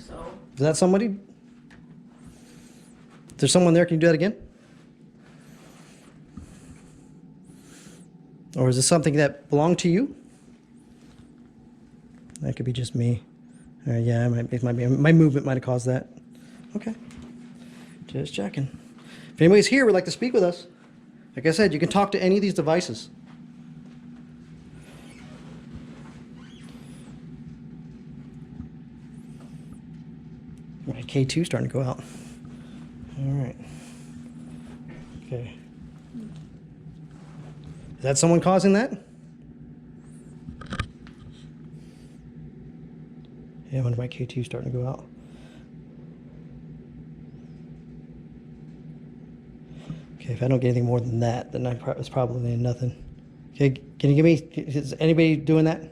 so. Is that somebody? Is there someone there? Can you do that again? Or is this something that belonged to you? That could be just me. Yeah, it might be. My movement might have caused that. Okay. Just checking. If anybody's here would like to speak with us, like I said, you can talk to any of these devices. My K2 starting to go out. All right. Okay. Is that someone causing that? Yeah, one of my K2 starting to go out. Okay, if I don't get anything more than that, then it's probably nothing. Okay, can you give me, is anybody doing that?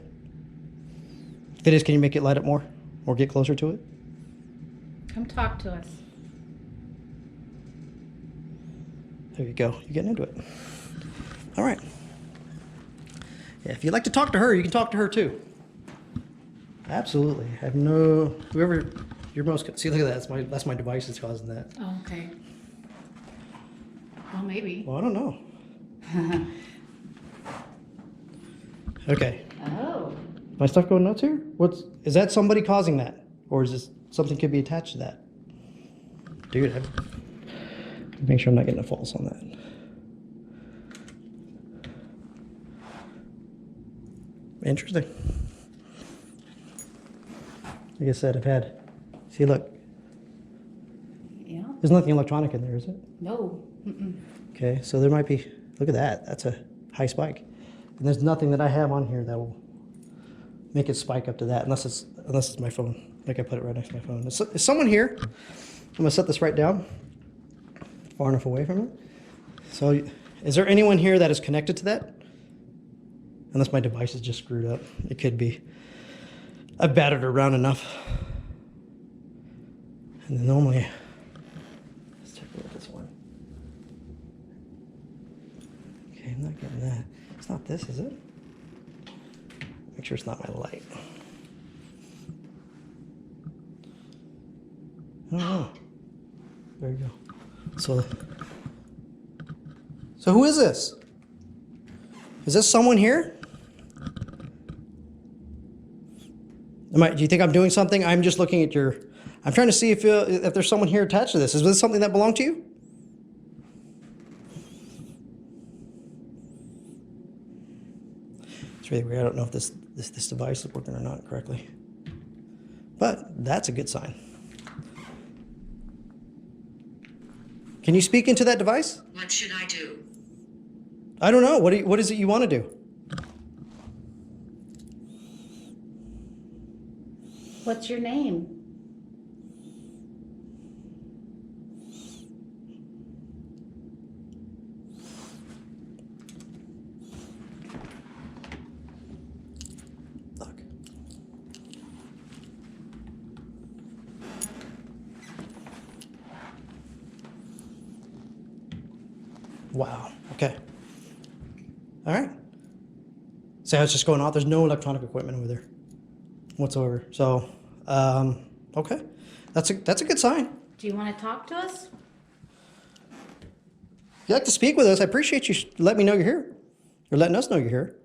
If it is, can you make it light up more? Or get closer to it? Come talk to us. There you go. You're getting into it. All right. Yeah, if you'd like to talk to her, you can talk to her too. Absolutely. I have no, whoever you're most, see, look at that. That's my device that's causing that. Oh, okay. Well, maybe. Well, I don't know. Okay. Oh. My stuff going nuts here? Is that somebody causing that? Or is this something could be attached to that? Dude, make sure I'm not getting a false on that. Interesting. Like I said, see, look. Yeah. There's nothing electronic in there, is it? No. Mm-mm. Okay, so there might be, look at that. That's a high spike. And there's nothing that I have on here that will make it spike up to that, unless it's my phone. Like I put it right next to my phone. Is someone here? I'm gonna set this right down, far enough away from it. So is there anyone here that is connected to that? Unless my device is just screwed up. It could be. I've battered around enough. And then normally, let's take a look at this one. Okay, I'm not getting that. It's not this, is it? Make sure it's not my light. I don't know. There you go. So who is this? Is this someone here? Do you think I'm doing something? I'm just looking at I'm trying to see if there's someone here attached to this. Is this something that belonged to you? It's really weird. I don't know if this device is working or not correctly. But that's a good sign. Can you speak into that device? What should I do? I don't know. What is it you want to do? What's your name? Look. Wow. Okay. All right. See how it's just going off? There's no electronic equipment over there whatsoever. So, okay. That's a good sign. Do you want to talk to us? If you'd like to speak with us, I appreciate you letting me know you're here. Or letting us know you're here.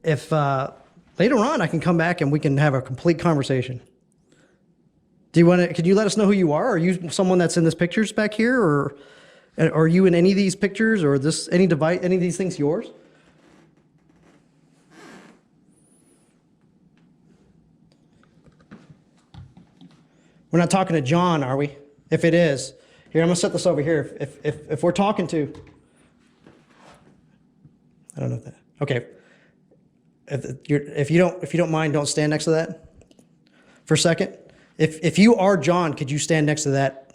If later on I can come back and we can have a complete conversation. Do you want to? Could you let us know who you are? Are you someone that's in this pictures back here, or are you in any of these pictures, or any device, any of these things yours? We're not talking to John, are we? If it is, here, I'm gonna set this over here. If we're talking to, I don't know if that. Okay. If you don't mind, don't stand next to that for a second. If you are John, could you stand next to that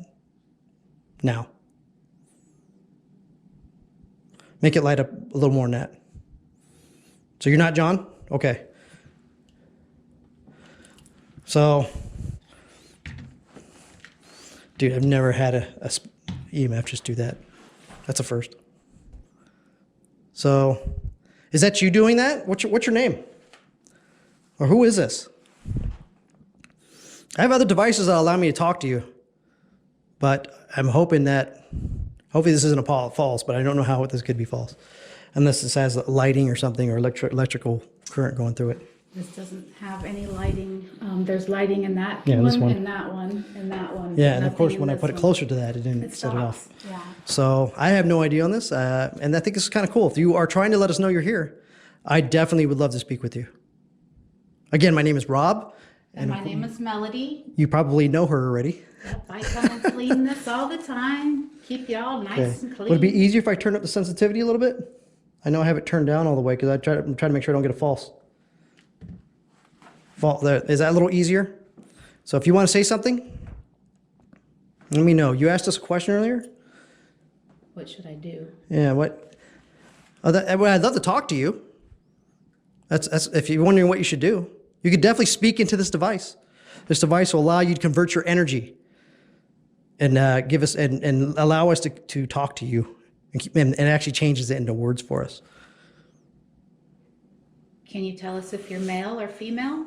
now? Make it light up a little more than that. So you're not John? Okay. So, dude, I've never had a EMF just do that. That's a first. So, is that you doing that? What's your name? Or who is this? I have other devices that allow me to talk to you, but I'm hoping hopefully this isn't a false, but I don't know how this could be false, unless this has lighting or something or electrical current going through it. This doesn't have any lighting. There's lighting in that Yeah, one, this one. and that one, and that one. Yeah, and of Nothing course in when I this put it one. closer to that, it didn't It set it off. stops. Yeah. So I have no idea on this, and I think this is kind of cool. If you are trying to let us know you're here, I definitely would love to speak with you. Again, my name is Rob. And my name is Melody. You probably know her already. Yep, I come and clean this all the time. Keep y'all nice and clean. Would it be easier if I turn up the sensitivity a little bit? I know I have it turned down all the way because I'm trying to make sure I don't get a false. Is that a little easier? So if you want to say something, let me know. You asked us a question earlier. What should I do? Yeah, what? Well, I'd love to talk to you. That's if you're wondering what you should do. You could definitely speak into this device. This device will allow you to convert your energy and give us and allow us to talk to you, and it actually changes it into words for us. Can you tell us if you're male or female?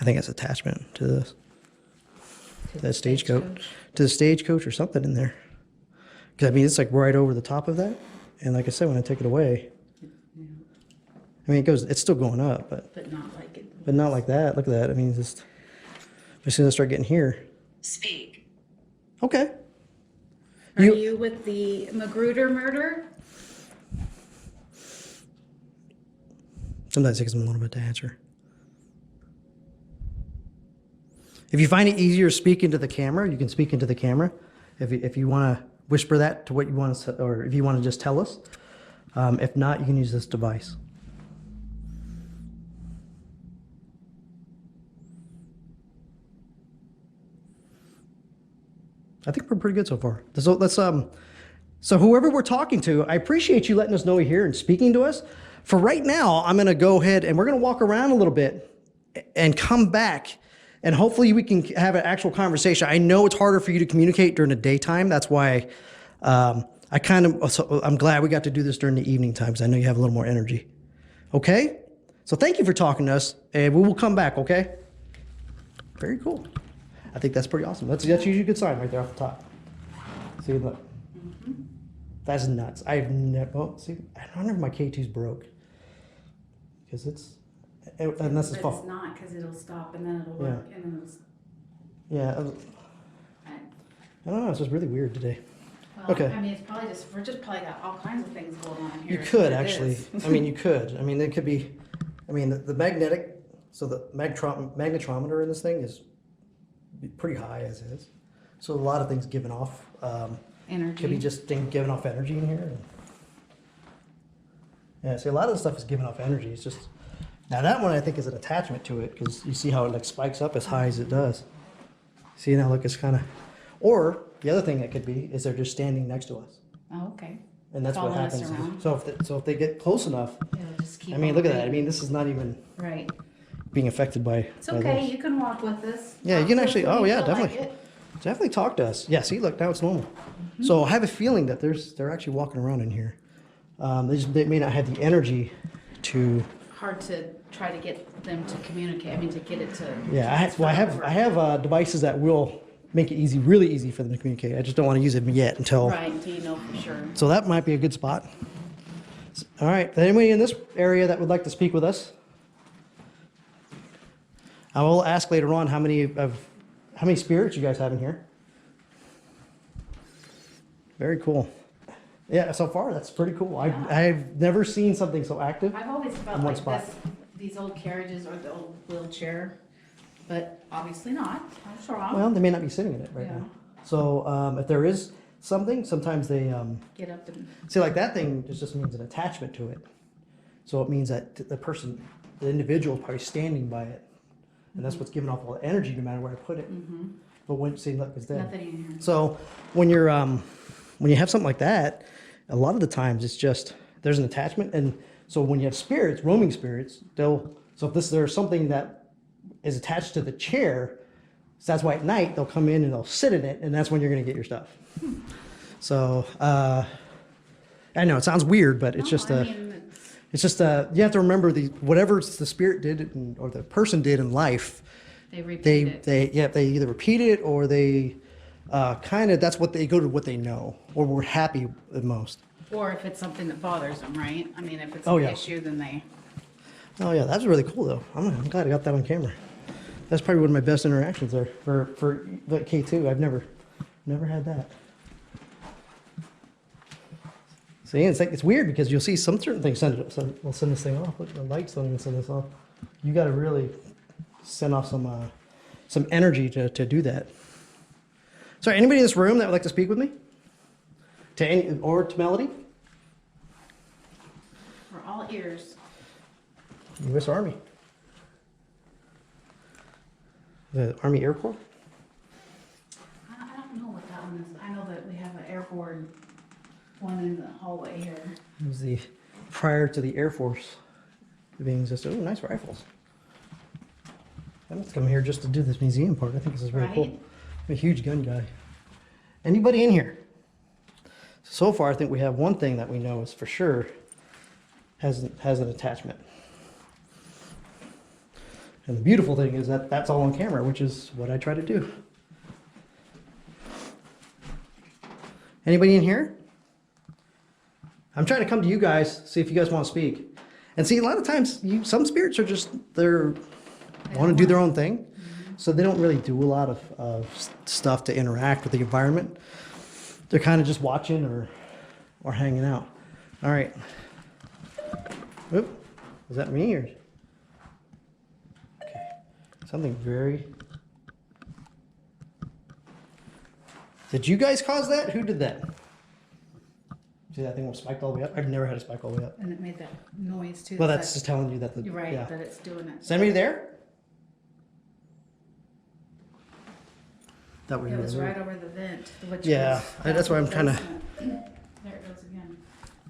I think it's attachment to this. That stagecoach. To the stagecoach or something in there. Because I mean, it's like right over the top of that. And like I said, when I take it away, I mean, it's still going up, But not like it. but not like that. Look at that. I mean, just as soon as I start getting here. Speak. Okay. Are you with the Magruder murder? Sometimes it takes them a little bit to answer. If you find it easier to speak into the camera, you can speak into the camera. If you want to whisper that to what you want to, or if you want to just tell us. If not, you can use this device. I think we're pretty good so far. So whoever we're talking to, I appreciate you letting us know you're here and speaking to us. For right now, I'm going to go ahead and we're going to walk around a little bit and come back, and hopefully we can have an actual conversation. I know it's harder for you to communicate during the daytime. That's why I'm glad we got to do this during the evening times. I know you have a little more energy. Okay? So thank you for talking to us, and we will come back, okay? Very cool. I think that's pretty awesome. That's usually a good sign right there off the top. See, look. Mm-hmm. That's nuts. I've never, well, see, I don't know if my K2's broke. Because unless it's But fall. it's not, because it'll stop and then it'll work and then Yeah, I don't know. It's just really weird today. well, Okay. I mean, it's probably we're just probably got all kinds of things going on here. You is could what it actually. is. I mean, you could. I mean, it could be. I mean, the magnetic. So the magnetometer in this thing is pretty high as is. So a lot of things giving off. Energy. Could be just giving off energy in here. Yeah. See, a lot of the stuff is giving off energy. It's just now that one I think is an attachment to it because you see how it like spikes up as high as it does. See now, look, it's kind of. Or the other thing that could be is they're just standing next to us. Oh, okay. And that's what Following us happens. around. So if they get close enough, It'll just keep I mean, on look at that. I going. mean, this is not even Right. being affected by. It's okay. You can walk with us. Yeah, you Talk can to us actually. when Oh you yeah, feel definitely, like it. definitely talk to us. Yeah, see, look, now it's normal. So I have a feeling that they're actually walking around in here. They may not have the energy to. Hard to try to get them to communicate. I mean, to get it to. Yeah, I have devices that will make it easy, really easy for them to communicate. I just don't want to use them yet until. Right, until you know for sure. So that might be a good spot. All right, anybody in this area that would like to speak with us? I will ask later on how many spirits you guys have in here. Very cool. Yeah, so far that's pretty cool. Yeah. I've never seen something so active. I've always felt In one like spot. these old carriages or the old wheelchair, but obviously not. I'm strong. Well, they may not be sitting in it right Yeah. now. So if there is something, sometimes they Get up and. see like that thing just means an attachment to it. So it means that the individual is probably standing by it, and that's what's giving off all the energy no matter where I put it. Mm-hmm. But when see, look, it's dead. Nothing in here. So when you're when you have something like that, a lot of the times it's just there's an attachment, and so when you have spirits, roaming spirits, there's something that is attached to the chair. So that's why at night they'll come in and they'll sit in it, and that's when you're going to get your stuff. So I know it sounds weird, but it's just it's just you have to remember whatever the spirit did or the person did in life. They repeat it. They either repeat it or they kind of that's what they go to what they know or we're happy the most. Or if it's something that bothers them, right? I mean, if it's Oh, an yeah. issue, then they. Oh yeah, that's really cool though. I'm glad I got that on camera. That's probably one of my best interactions there for K2. I've never had that. See, it's weird because you'll see some certain things we'll send this thing off. Look, the lights don't even send this off. You got to really send off some energy to do that. So, anybody in this room that would like to speak with me? To Melody? We're all ears. U.S. Army. The Army Air Corps? I don't know what that one is. I know that we have an airborne one in the hallway here. It was prior to the Air Force being just, oh, nice rifles. I'm just coming here just to do this museum part. I think this is really cool. I'm a huge gun guy. Anybody in here? So far, I think we have one thing that we know is for sure has an attachment. And the beautiful thing is that that's all on camera, which is what I try to do. Anybody in here? I'm trying to come to you guys, see if you guys want to speak. And see, a lot of times, some spirits are just, want to do their own thing. So they don't really do a lot of stuff to interact with the environment. They're kind of just watching or hanging out. All right. Oop, is that me or? Okay. Something very. Did you guys cause that? Who did that? See that thing was spiked all the way up? I've never had a spike all the way up. And it made that noise too. Well, that's just telling you that You're right, yeah. that it's doing it. Is anybody there? That It was right over the vent, which Yeah, was, that's why I'm trying to. There it goes again.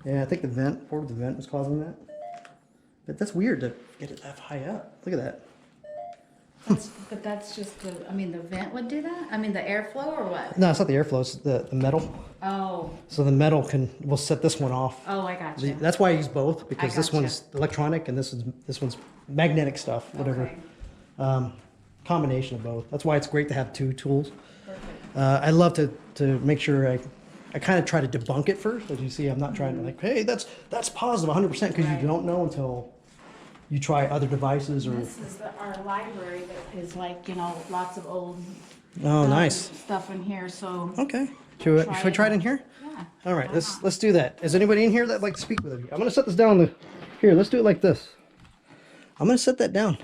Yeah, I think the vent, part of the vent was causing that. But that's weird to get it that high up. Look at that. But that's just the, I mean, the vent would do that? I mean, the airflow or what? No, it's not the airflow, it's the metal. Oh, So the metal will set this one off. oh, I got you. That's why I use both, because this gotcha. one's electronic and this one's magnetic stuff, whatever. Okay. Combination of both. That's why it's great to have two tools. Perfect. I love to make sure I kind of try to debunk it first. As you see, I'm not trying to like, hey, that's positive 100% because Right. you don't know until you try other devices or. This is our library that is like, lots of old Oh, nice. stuff in here, so. Okay. Should we try it in here? Yeah. All right, let's do that. Is anybody in here that'd like to speak with me? I'm gonna set this down. Here, let's do it like this. I'm gonna set that down.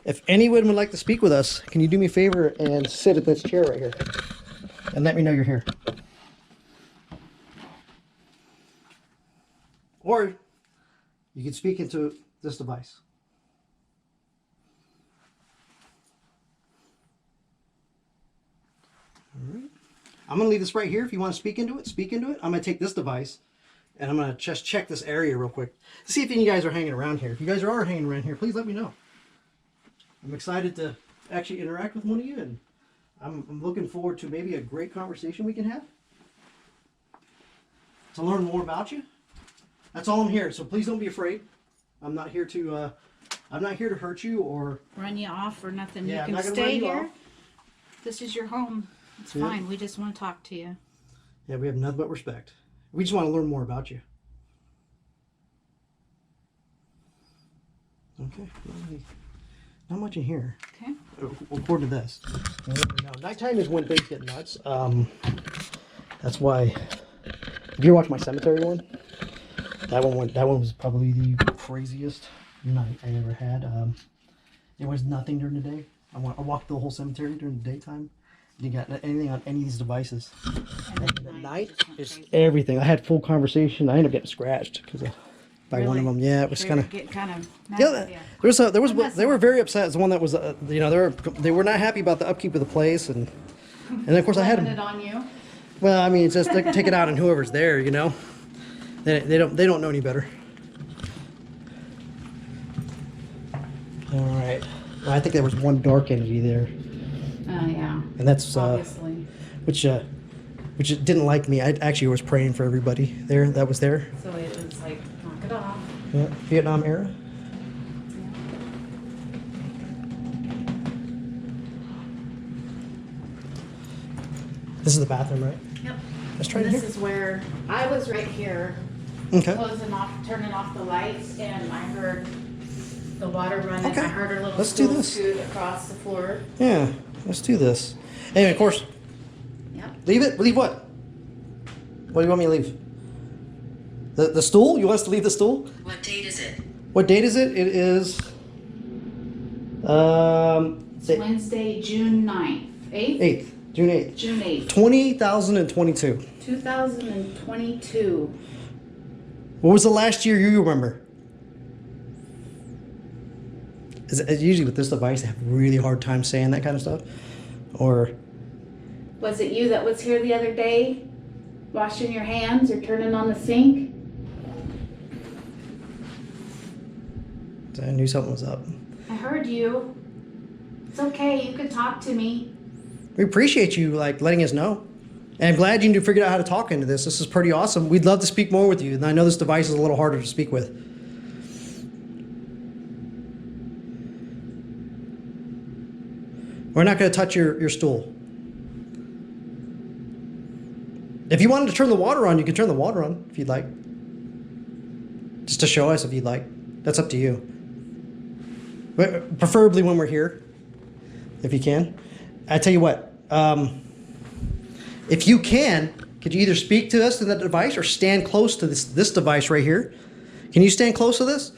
If anyone would like to speak with us, can you do me a favor and sit at this chair right here, and let me know you're here. Or you can speak into this device. All right. I'm going to leave this right here. If you want to speak into it, speak into it. I'm going to take this device and I'm going to just check this area real quick. See if any of you guys are hanging around here. If you guys are hanging around here, please let me know. I'm excited to actually interact with one of you, and I'm looking forward to maybe a great conversation we can have to learn more about you. That's all I'm here. So please don't be afraid. I'm not here to hurt you or Run you off or nothing. Yeah, I'm You not can gonna run stay you here. off. This is your home. It's Yeah. fine. We just want to talk to you. Yeah, we have nothing but respect. We just want to learn more about you. Okay. Not much in here. Okay. According to this. No, nighttime is when things get nuts. That's why. If you watch my cemetery one, that one was probably the craziest night I ever had. There was nothing during the day. I walked the whole cemetery during the daytime. Didn't got anything on any of these devices. And At night, just it's went crazy. everything. I had full conversation. I ended up getting scratched because by one of them. Yeah, it was They kind were of. getting kind of mad Yeah, with you. they were very upset. It's the one that was, they were not happy about the upkeep of the place, and of course I had Blaming them. it on you. Well, I mean, it's just like, take it out on whoever's there, you know. They don't know any better. All right. Well, I think there was one dark entity there. Yeah, and that's obviously. which it didn't like me. I actually was praying for everybody there that was there. So it was like, knock it off. Yeah, Vietnam era. This is the bathroom, right? Yep. Let's try And it this here. is where, I was right here, Okay. closing off, turning off the lights, and I heard the water running. Okay. I heard her little Let's do stool this. scoot across the floor. Yeah, let's do this. Anyway, of course, Yep. leave it. Leave what? What do you want me to leave? The stool? You want us to leave the stool? What date is it? What date is it? It is It's Wednesday, June 9th. 8th? 8th, June 8th. June 8th, 2022. 2022. What was the last year you remember? Usually with this device, they have a really hard time saying that kind of stuff. Or Was it you that was here the other day, washing your hands or turning on the sink? I knew something was up. I heard you. It's okay, you can talk to me. We appreciate you letting us know. And I'm glad you figured out how to talk into this. This is pretty awesome. We'd love to speak more with you. And I know this device is a little harder to speak with. We're not going to touch your stool. If you wanted to turn the water on, you can turn the water on if you'd like. Just to show us if you'd like. That's up to you. But preferably when we're here, if you can. I tell you what, if you can, could you either speak to us in that device or stand close to this device right here? Can you stand close to this?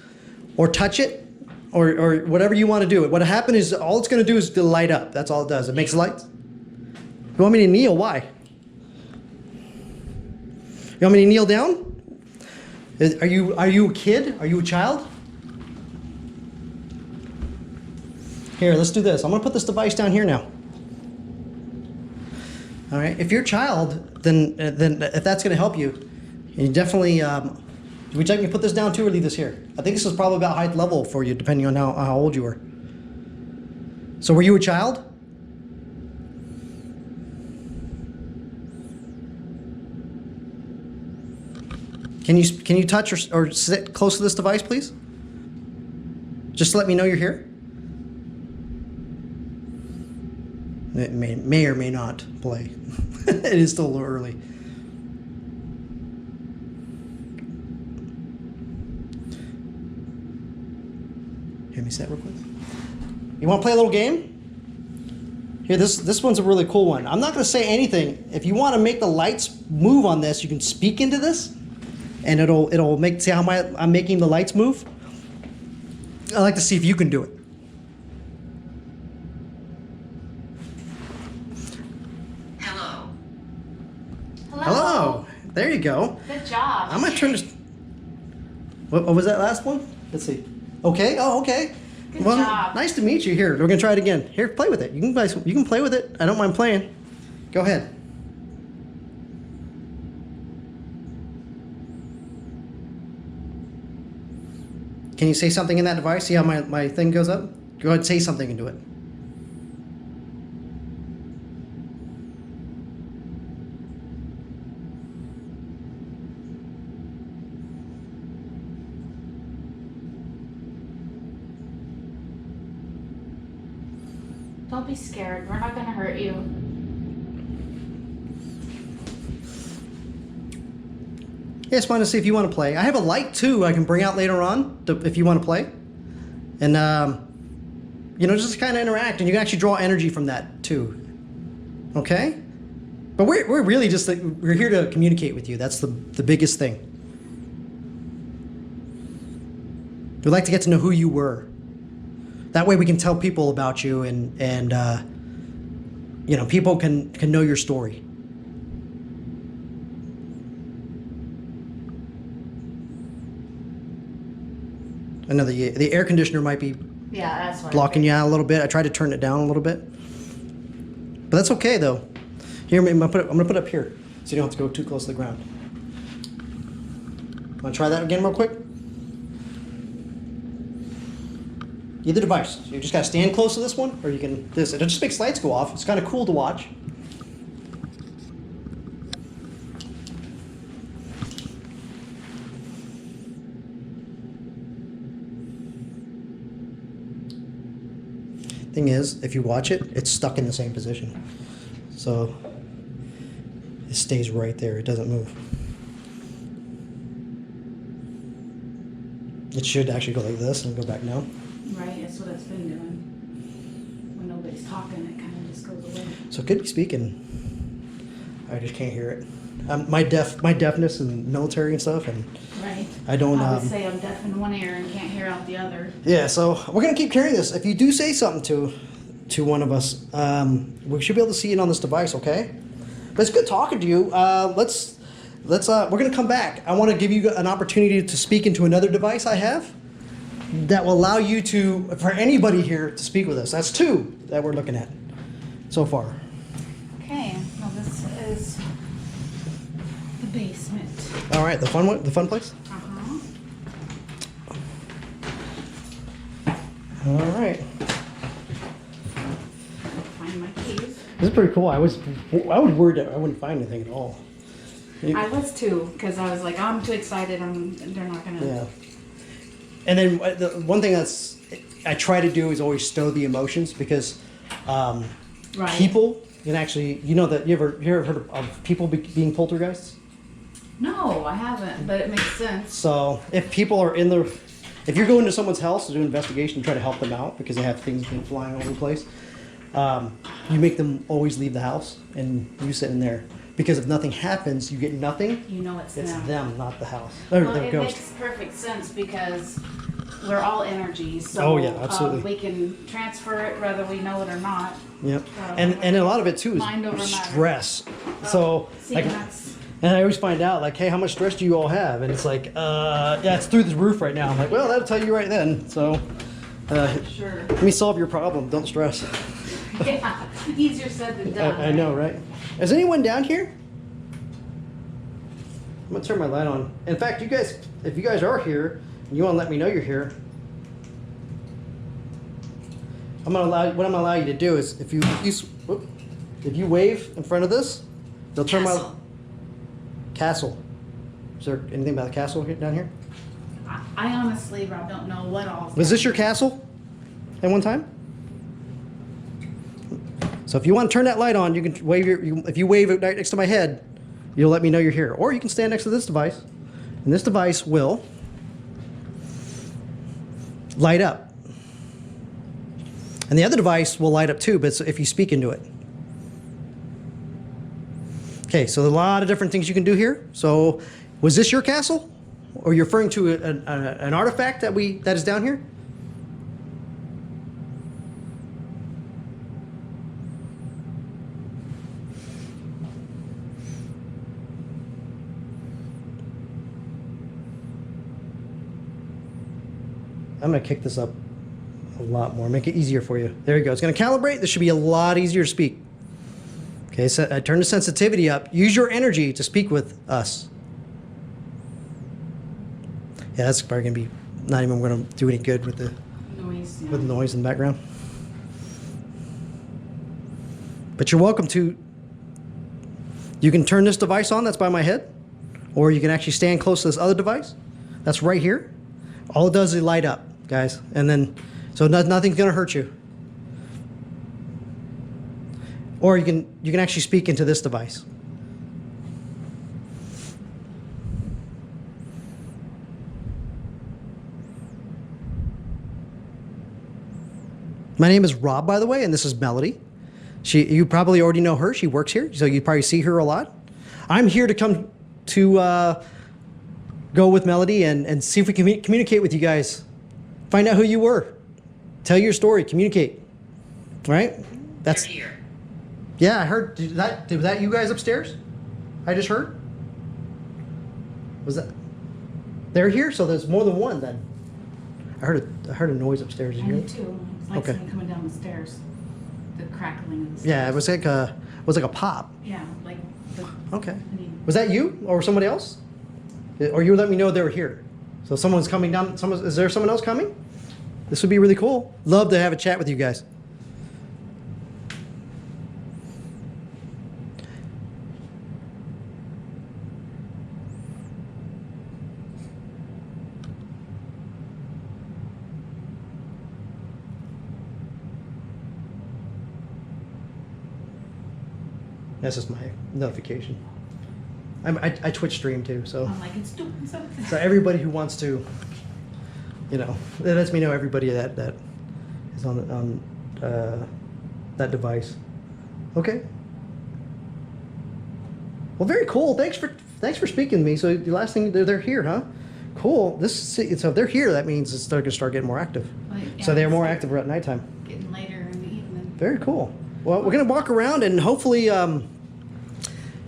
Or touch it? Or whatever you want to do. What happened is all it's going to do is to light up. That's all it does. It makes lights. You want me to kneel? Why? You want me to kneel down? Are you a kid? Are you a child? Here, let's do this. I'm going to put this device down here now. All right. If you're a child, then if that's going to help you, you definitely. Would you like me to put this down too, or leave this here? I think this is probably about height level for you, depending on how old you were. So, were you a child? Can you touch or sit close to this device, please? Just to let me know you're here. It may or may not play. It is still a little early. Hear me say it real quick. You want to play a little game? Here, this one's a really cool one. I'm not going to say anything. If you want to make the lights move on this, you can speak into this, and it'll make. See how I'm making the lights move? I'd like to see if you can do it. Hello. Hello. There you go. Good job. I'm gonna turn this. What was that last one? Let's see. Okay. Oh, okay. Good Well, job. nice to meet you. Here, we're gonna try it again. Here, play with it. You can play with it. I don't mind playing. Go ahead. Can you say something in that device? See how my thing goes up? Go ahead and say something into it. Don't be scared. We're not gonna hurt you. Yeah, just wanted to see if you want to play. I have a light too I can bring out later on if you want to play. And, just kind of interact. And you can actually draw energy from that too. Okay? But we're really just, we're here to communicate with you. That's the biggest thing. We'd like to get to know who you were. That way we can tell people about you and people can know your story. I know the air conditioner might be Yeah, that's what. blocking you out a little bit. I tried to turn it down a little bit. But that's okay though. Here, I'm gonna put it up here so you don't have to go too close to the ground. Want to try that again real quick? Either device. So you just gotta stand close to this one, or you can this. It just makes lights go off. It's kind of cool to watch. Thing is, if you watch it, it's stuck in the same position. So it stays right there. It doesn't move. It should actually go like this and go back now. Right, that's what it's been doing. When nobody's talking, it kind of just goes away. So it could be speaking. I just can't hear it. My deafness and military and stuff, and Right. I don't. I would say I'm deaf in one ear and can't hear out the other. Yeah, so we're gonna keep carrying this. If you do say something to one of us, we should be able to see it on this device, okay? But it's good talking to you. Let's we're gonna come back. I want to give you an opportunity to speak into another device I have that will allow you to, for anybody here, to speak with us. That's 2 that we're looking at so far. Okay, well this is the basement. All right, the fun place. Uh-huh. All right, Find my keys. this is pretty cool. I was worried that I wouldn't find anything at all. I was too, because I was like, I'm too excited. They're not gonna. Yeah. And then the one thing I try to do is always stow the emotions, because Right. people can actually, you ever heard of people being poltergeists? No, I haven't, but it makes sense. So if people are if you're going to someone's house to do an investigation and try to help them out because they have things been flying all over the place, you make them always leave the house and you sit in there. Because if nothing happens, you get nothing. You know it's It's them. them, not the house. Or Well, the it ghost. makes perfect sense because we're all energies. So Oh, yeah, absolutely. we can transfer it whether we know it or not. Yep. And a lot of it too is Mind over matter. stress. So See, like, that's and I always find out like, hey, how much stress do you all have? And it's like, yeah, it's through the roof right now. I'm like, well, that'll tell you right then. So sure. let me solve your problem. Don't stress. Yeah, easier said than done. I know, right? Is anyone down here? I'm gonna turn my light on. In fact, if you guys are here and you want to let me know you're here, what I'm gonna allow you to do is if you wave in front of this, they'll turn my castle. Is there anything about the castle down here? I honestly, Rob, don't know what all. Was this your castle at one time? So if you want to turn that light on, you can wave if you wave it right next to my head, you'll let me know you're here. Or you can stand next to this device, and this device will light up. And the other device will light up too, but if you speak into it. Okay, so there's a lot of different things you can do here. So was this your castle? Or you're referring to an artifact that is down here? I'm going to kick this up a lot more, make it easier for you. There you go. It's going to calibrate. This should be a lot easier to speak. Okay, so I turn the sensitivity up. Use your energy to speak with us. Yeah, that's probably going to be not even going to do any good with the Noise. with the noise in the background. But you're welcome to. You can turn this device on that's by my head, or you can actually stand close to this other device that's right here. All it does is light up, guys, and then so nothing's gonna hurt you. Or you can actually speak into this device. My name is Rob, by the way, and this is Melody. You probably already know her. She works here, so you probably see her a lot. I'm here to come to go with Melody and see if we can communicate with you guys. Find out who you were. Tell your story. Communicate. Right? That's They're here. yeah. I heard. Was that you guys upstairs? I just heard. Was that? They're here, so there's more than one then. I heard a noise upstairs. Did I you hear did it? too. It's like Okay. something coming down the stairs. The crackling of the stairs. Yeah, it was like a pop. Yeah, like the. Okay. I mean, Was that you or somebody else? Or you let me know they were here? So someone's coming down. Is there someone else coming? This would be really cool. Love to have a chat with you guys. That's just my notification. I Twitch stream too, so. I'm like, it's doing something. So everybody who wants to, you know, that lets me know everybody that is on that device. Okay. Well, very cool. Thanks for speaking to me. So the last thing, they're here, huh? Cool. So if they're here, that means it's going to start getting more active. Like, yeah, So they're more it's active at nighttime. getting later in the evening. Very cool. Well, we're going to walk around and hopefully,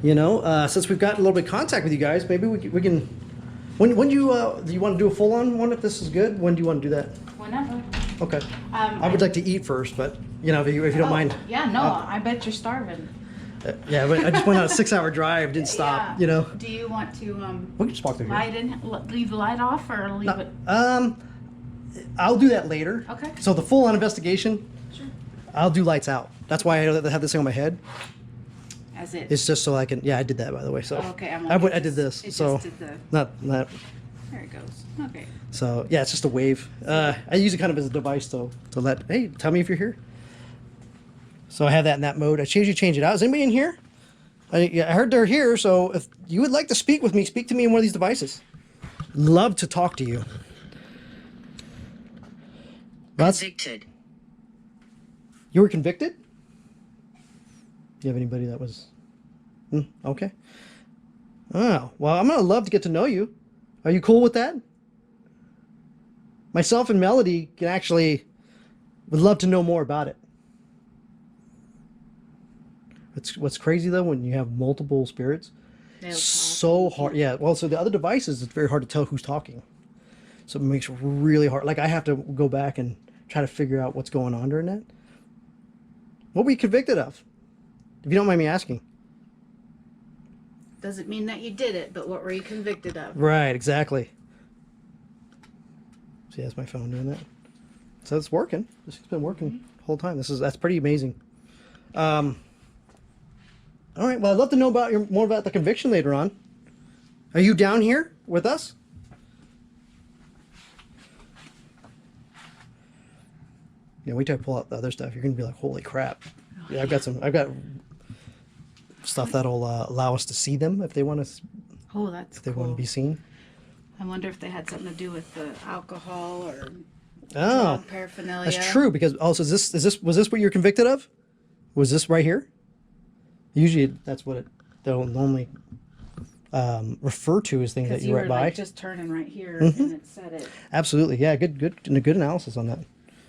you know, since we've got a little bit of contact with you guys, maybe we can. When do you want to do a full-on one if this is good? When do you want to do that? Whenever. Okay. I would like to eat first, but you know, if you don't mind. Yeah, no, I bet you're starving. Yeah, but I just went on a 6-hour drive, didn't stop. Yeah. You know. Do you want to We can just walk through here. leave the light off or leave it? I'll do that later. Okay. So the full-on investigation, Sure. I'll do lights out. That's why I have this thing on my head. As it. It's just so I can. Yeah, I did that by the way. So. Oh, okay, I'm I like, did this. it So. just did the. Not. There it goes. Okay. So yeah, it's just a wave. I use it kind of as a device to let. Hey, tell me if you're here. So I have that in that mode. I change it out. Is anybody in here? I heard they're here. So if you would like to speak with me, speak to me in one of these devices. Love to talk to you. Convicted. You were convicted? Do you have anybody that was? Okay. Oh, well, I'm going to love to get to know you. Are you cool with that? Myself and Melody can actually would love to know more about it. What's crazy though, when you have multiple spirits, so hard. Yeah, well, so the other devices, it's very hard to tell who's talking. So it makes it really hard. Like I have to go back and try to figure out what's going on during that. What were you convicted of? If you don't mind me asking. Doesn't mean that you did it, but what were you convicted of? Right, exactly. See, that's my phone doing that. So it's working. This has been working the whole time. That's pretty amazing. All right. Well, I'd love to know more about the conviction later on. Are you down here with us? Yeah, wait till I pull out the other stuff. You're gonna be like, holy crap. Yeah, I've got stuff that'll allow us to see them if they want to. Oh, that's If they cool. want to be seen. I wonder if they had something to do with the alcohol or Oh, drug paraphernalia. that's true. Because also, was this what you're convicted of? Was this right here? Usually, that's what they'll normally refer to as things that Because you you right were by. like just turning right here and it said it. Absolutely, yeah. Good analysis on that.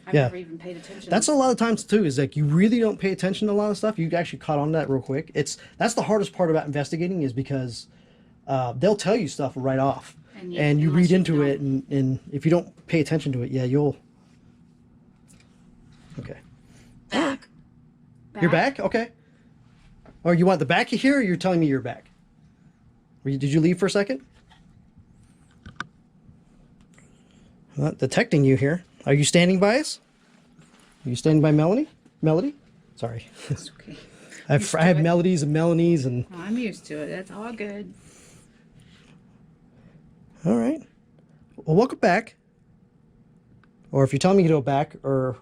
I've Yeah. never even paid attention. That's a lot of times too. Is like you really don't pay attention to a lot of stuff. You actually caught on to that real quick. That's the hardest part about investigating is because they'll tell you stuff right off, and you unless read you into don't. it, and if you don't pay attention to it, yeah, you'll. Okay. Back. You're back? Okay. Or you want the back here, or you're telling me you're back? Did you leave for a second? I'm not detecting you here. Are you standing by us? Are you standing by Melanie? Melody? Sorry. It's okay. I have melodies and Melanies and... Oh, I'm used to it. That's all good. All right. Well, welcome back. Or if you're telling me to go back, or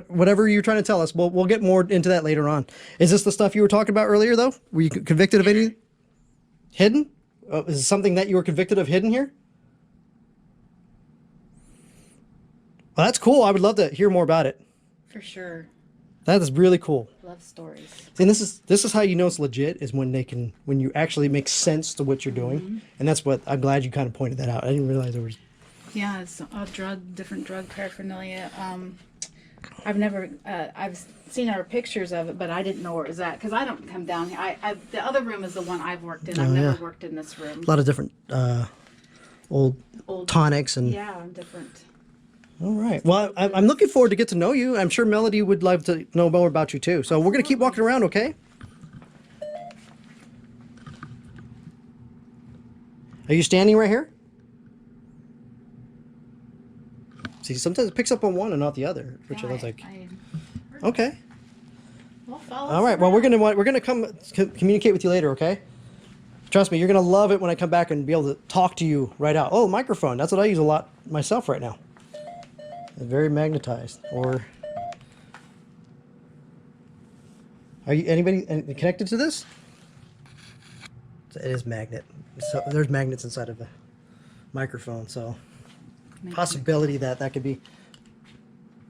whatever you're trying to tell us, we'll get more into that later on. Is this the stuff you were talking about earlier, though? Were you convicted of any? Hidden? Is it something that you were convicted of hidden here? Well, that's cool. I would love to hear more about it. For sure. That is really cool. Love stories. See, and this is how you know it's legit, is when you actually make sense to what you're doing. And that's what, I'm glad you kind of pointed that out. I didn't realize there was... Yeah, it's different drug paraphernalia. I've seen our pictures of it, but I didn't know where it was at because I don't come down here. The other room is the one I've worked in. I've never worked in this room. A lot of different old tonics and... Yeah, different. All right. Well, I'm looking forward to get to know you. I'm sure Melody would love to know more about you too. So we're going to keep walking around, okay? Are you standing right here? See, sometimes it picks up on one and not the other, which Yeah, I was like, I okay. well, follow All us right. Well, around. we're gonna communicate with you later, okay? Trust me, you're gonna love it when I come back and be able to talk to you right out. Oh, microphone. That's what I use a lot myself right now. It's very magnetized. Or are you connected to this? It is magnet. So there's magnets inside of the microphone. So possibility that could be.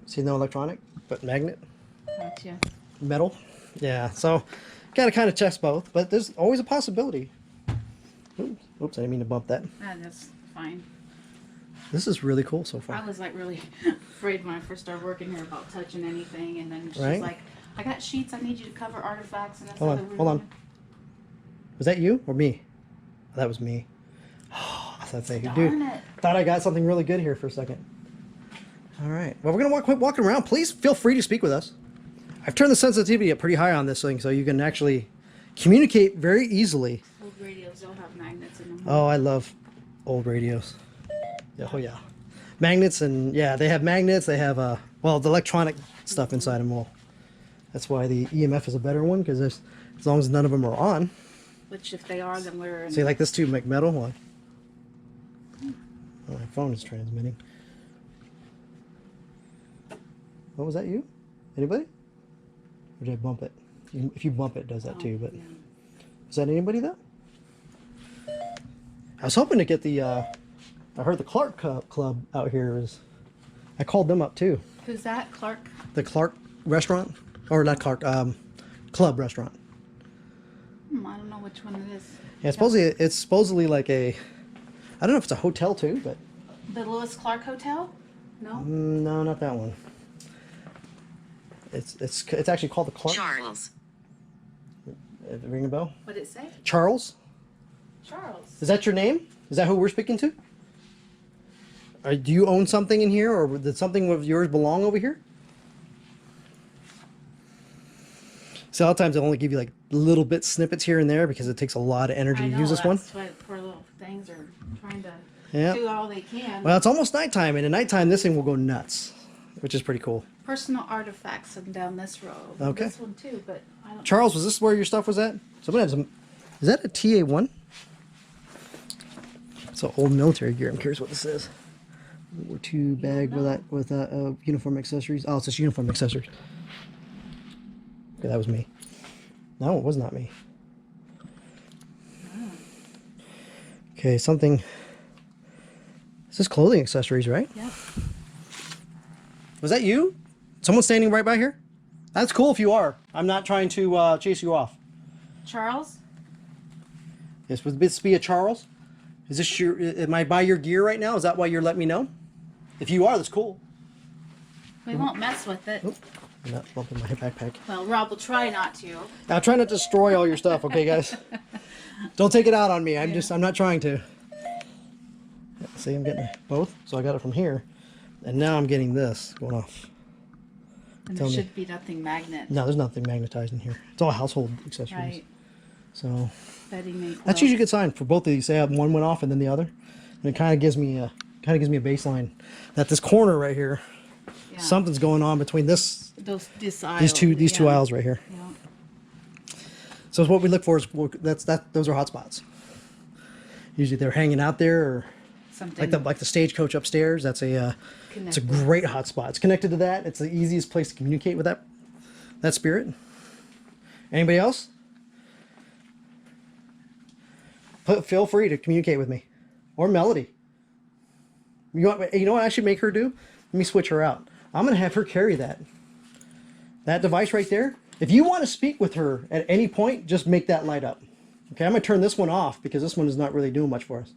See, no electronic, but magnet, Gotcha. metal. Yeah. So gotta kind of test both, but there's always a possibility. Oops, I didn't mean to bump that. That's fine. This is really cool so far. I was like really afraid when I first started working here about touching anything, and then she's Right. like, "I got sheets. I need you to cover artifacts." And that's Hold on. Was that you or me? Oh, that was me. Oh, I thought say, Darn dude, it. thought I got something really good here for a second. All right. Well, we're gonna quit walking around. Please feel free to speak with us. I've turned the sensitivity up pretty high on this thing, so you can actually communicate very easily. Old radios don't have magnets in them. Oh, I love old radios. Yeah, oh yeah, magnets and yeah, they have magnets. They have well, the electronic stuff inside them. Well, that's why the EMF is a better one because as long as none of them are on. Which, if they are, then we're in. See, like this too, like metal. Well, oh, my phone is transmitting. What was that? You? Anybody? Or did I bump it? If you bump it, it does that too. But Yeah. is that anybody though? I was hoping to get the. I heard the Clark Club out here is. I called them up too. Who's that, Clark? The Clark restaurant, or not Clark, Club restaurant. I don't know which one it is. Yeah, it's supposedly like a. I don't know if it's a hotel too, but The Lewis Clark Hotel? No. no, not that one. It's actually called the Clark. Charles. Ring a bell? What did it say? Charles? Charles. Is that your name? Is that who we're speaking to? Or do you own something in here, or did something of yours belong over here? So a lot of times they'll only give you like little bit snippets here and there because it takes a lot of energy I to know, use this one. that's why poor little things are trying to Yeah. do all they can. Well, it's almost nighttime, and at nighttime this thing will go nuts, which is pretty cool. Personal artifacts and down this row. Okay. This one too, but I don't. Charles, was this where your stuff was at? Somebody had some. Is that a TA1? It's an old military gear. I'm curious what this is. War II bag with uniform accessories. Oh, it's just uniform accessories. Okay, that was me. No, it was not me. Okay, something. This is clothing accessories, right? Yep. Was that you? Someone standing right by here? That's cool if you are. I'm not trying to chase you off. Charles? Yes, would this be a Charles? Is this your? Am I by your gear right now? Is that why you're letting me know? If you are, that's cool. We won't mess with it. I'm not bumping my backpack. Well, Rob will try not to. Now, try not to destroy all your stuff, okay, guys? Don't take it out on me. I'm not trying to. See, I'm getting both. So I got it from here, and now I'm getting this going off. And Tell there me. should be nothing magnet. No, there's nothing magnetized in here. It's all household accessories. Right. So Bedding and that's usually a good sign for both of these. Say one went off and then the other, and it kind of gives me a baseline that this corner right here, Yeah. something's going on between this This aisle. these two yeah. aisles right here. Yeah. So what we look for is those are hot spots. Usually they're hanging out there, or Something. like the stagecoach upstairs. That's it's a Connected. great hot spot. It's connected to that. It's the easiest place to communicate with that spirit. Anybody else? Feel free to communicate with me, or Melody. You know what I should make her do? Let me switch her out. I'm gonna have her carry that device right there. If you want to speak with her at any point, just make that light up. Okay, I'm gonna turn this one off because this one is not really doing much for us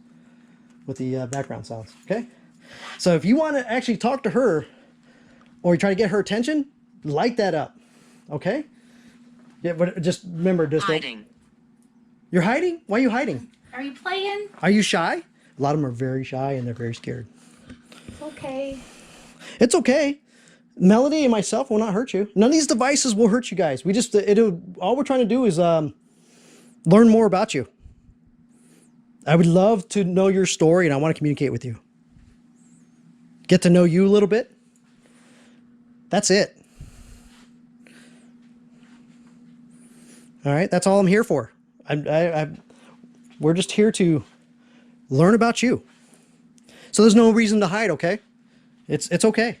with the background sounds. Okay, so if you want to actually talk to her, or you try to get her attention, light that up. Okay. Yeah, but just remember, just don't. Hiding. You're hiding? Why are you hiding? Are you playing? Are you shy? A lot of them are very shy and they're very scared. It's okay. It's okay. Melody and myself will not hurt you. None of these devices will hurt you guys. We just all we're trying to do is learn more about you. I would love to know your story, and I want to communicate with you. get to know you a little bit. That's it. All right, that's all I'm here for. We're just here to learn about you. So there's no reason to hide, okay? It's okay.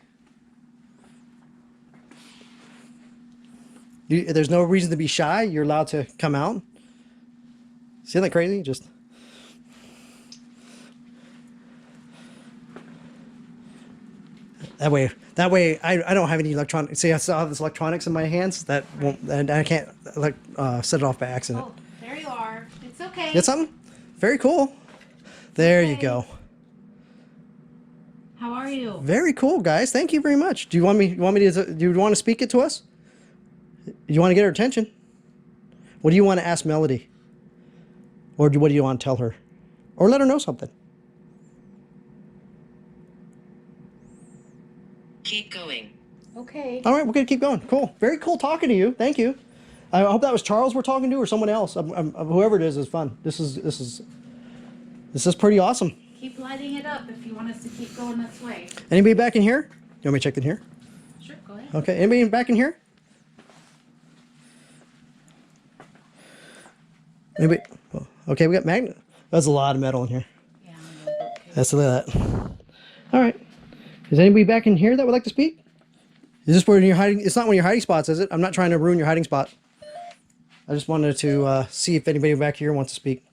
There's no reason to be shy. You're allowed to come out. Isn't that crazy? Just that way I don't have any electronic. See, I still have this electronics in my hands that won't, and I can't set it off by accident. Oh, there you are. It's okay. Get something? Very cool. There you Okay. go. How are you? Very cool, guys. Thank you very much. Do you want me to do you want to speak it to us? You want to get her attention? What do you want to ask Melody? Or what do you want to tell her? Or let her know something? Keep going. Okay. All right, we're going to keep going. Cool. Very cool talking to you. Thank you. I hope that was Charles we're talking to or someone else. Whoever it is fun. This is pretty awesome. Keep lighting it up if you want us to keep going this way. Anybody back in here? You want me to check in here? Sure, go ahead. Okay. Anybody back in here? Anybody? Oh, okay, we got magnet. That's a lot of metal in here. Yeah, okay. That's a lot. All right. Is anybody back in here that would like to speak? Is this where you're hiding? It's not one of your hiding spots, is it? I'm not trying to ruin your hiding spot. I just wanted to see if anybody back here wants to speak.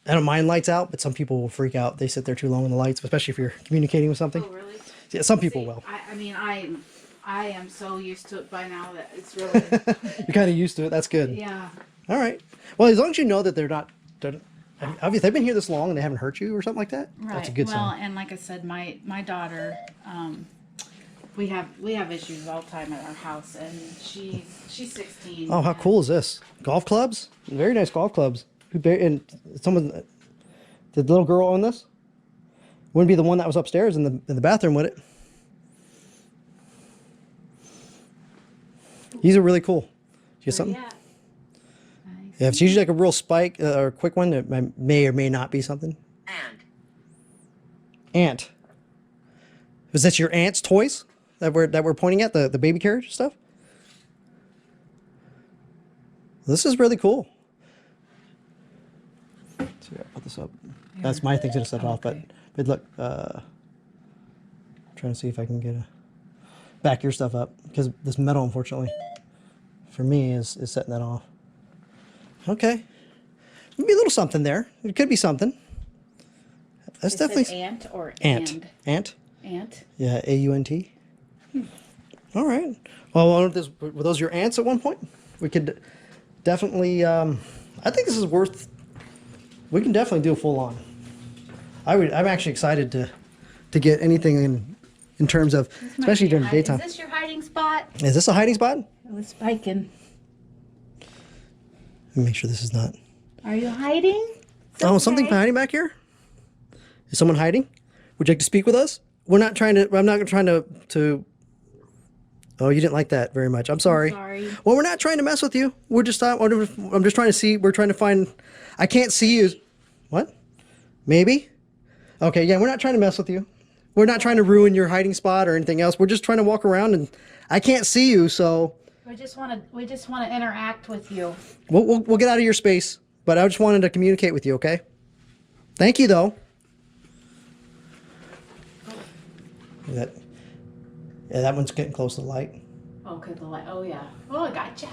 I don't mind lights out, but some people will freak out. They sit there too long in the lights, especially if you're communicating with something. Oh, really? Yeah, some people will. I mean, I am so used to it by now that it's really, You're kind of used to it. That's good. yeah. All right. Well, as long as you know that they're not, obviously they've been here this long and they haven't hurt you or something like that. Right. That's a good well, sign. and like I said, my daughter, we have issues all the time at our house, and she's 16. Oh, how cool is this? Golf clubs? Very nice golf clubs. And someone, did the little girl own this? Wouldn't be the one that was upstairs in the bathroom, would it? These are really cool. You get something? Yeah. Nice. Yeah, it's usually like a real spike or a quick one. It may or may not be something. And Ant. Was that your aunt's toys that we're pointing at, the baby carriage stuff? This is really cool. So I put this up. That's my thing to set it off, but look, trying to see if I can get back your stuff up because this metal, unfortunately, for me is setting that off. Okay, maybe a little something there. It could be something. That's Is definitely it ant or ant. Ant. Ant. Yeah, AUNT. All right. Well, were those your ants at one point? We could definitely. I think this is worth. We can definitely do a full on. I'm actually excited to get anything in terms of, especially during the daytime. Is this your hiding spot? Is this a hiding spot? It was spiking. Let me make sure this is not. Are you hiding? It's Oh, something okay. hiding back here? Is someone hiding? Would you like to speak with us? We're not trying to. I'm not trying to. Oh, you didn't like that very much. I'm sorry. sorry. Well, we're not trying to mess with you. We're just. I'm just trying to see. We're trying to find. I can't see you. What? Maybe. Okay. Yeah, we're not trying to mess with you. We're not trying to ruin your hiding spot or anything else. We're just trying to walk around, and I can't see you, so We just want to interact with you. we'll get out of your space. But I just wanted to communicate with you. Okay. Thank you, though. That one's getting close to the light. Okay, the light. Oh yeah. Oh, I gotcha.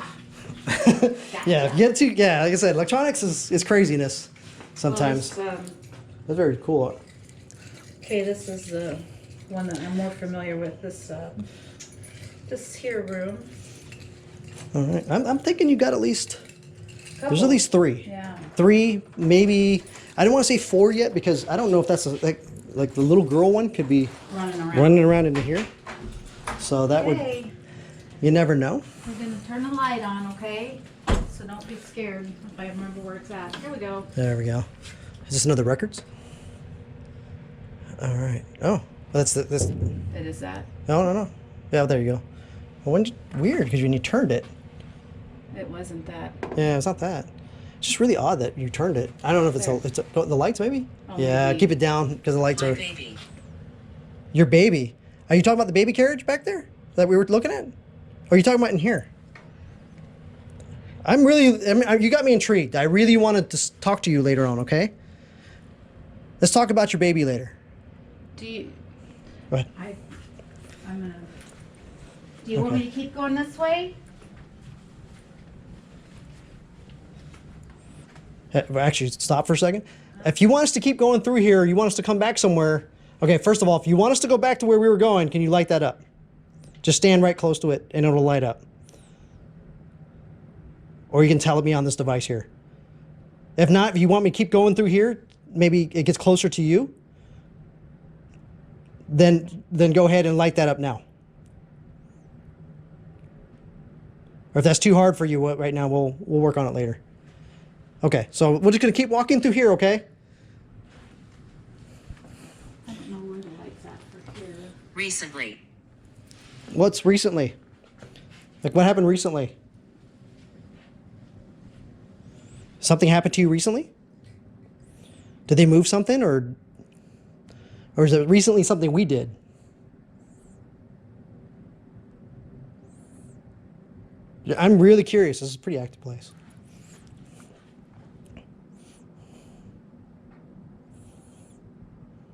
Yeah, if you get to like I said, electronics is craziness sometimes. That's very cool. Okay, this is the one that I'm more familiar with. This here room. All right, I'm thinking you got at least. There's Couple. at least 3. Yeah. 3, maybe. I don't want to say 4 yet because I don't know if that's like the little girl one could be Running around. into here. So that would. Okay, You never know. we're gonna turn the light on, okay? So don't be scared if I remember where it's at. Here we go. There we go. Is this another records? All right. Oh, that's this. It is that. No. Yeah, there you go. Well, weird because when you turned it. It wasn't that. Yeah, it's not that. It's just really odd that you turned it. I don't know if it's the lights maybe. Oh, Yeah, maybe. keep it down because the lights My are. baby. Your baby. Are you talking about the baby carriage back there that we were looking at? Or are you talking about in here? I mean, you got me intrigued. I really wanted to talk to you later on, okay? Let's talk about your baby later. Do you? Go ahead. I'm gonna. Do you want me to keep going this way? Actually, stop for a second. If you want us to keep going through here, you want us to come back somewhere. Okay, first of all, if you want us to go back to where we were going, can you light that up? Just stand right close to it and it'll light up. Or you can tell me on this device here. If not, if you want me to keep going through here, maybe it gets closer to you, then go ahead and light that up now. Or if that's too hard for you right now, we'll work on it later. Okay, so we're just gonna keep walking through here, okay? I don't know where the light's at for here. Recently. What's recently? Like what happened recently? Something happened to you recently? Did they move something or is it recently something we did? I'm really curious. This is a pretty active place.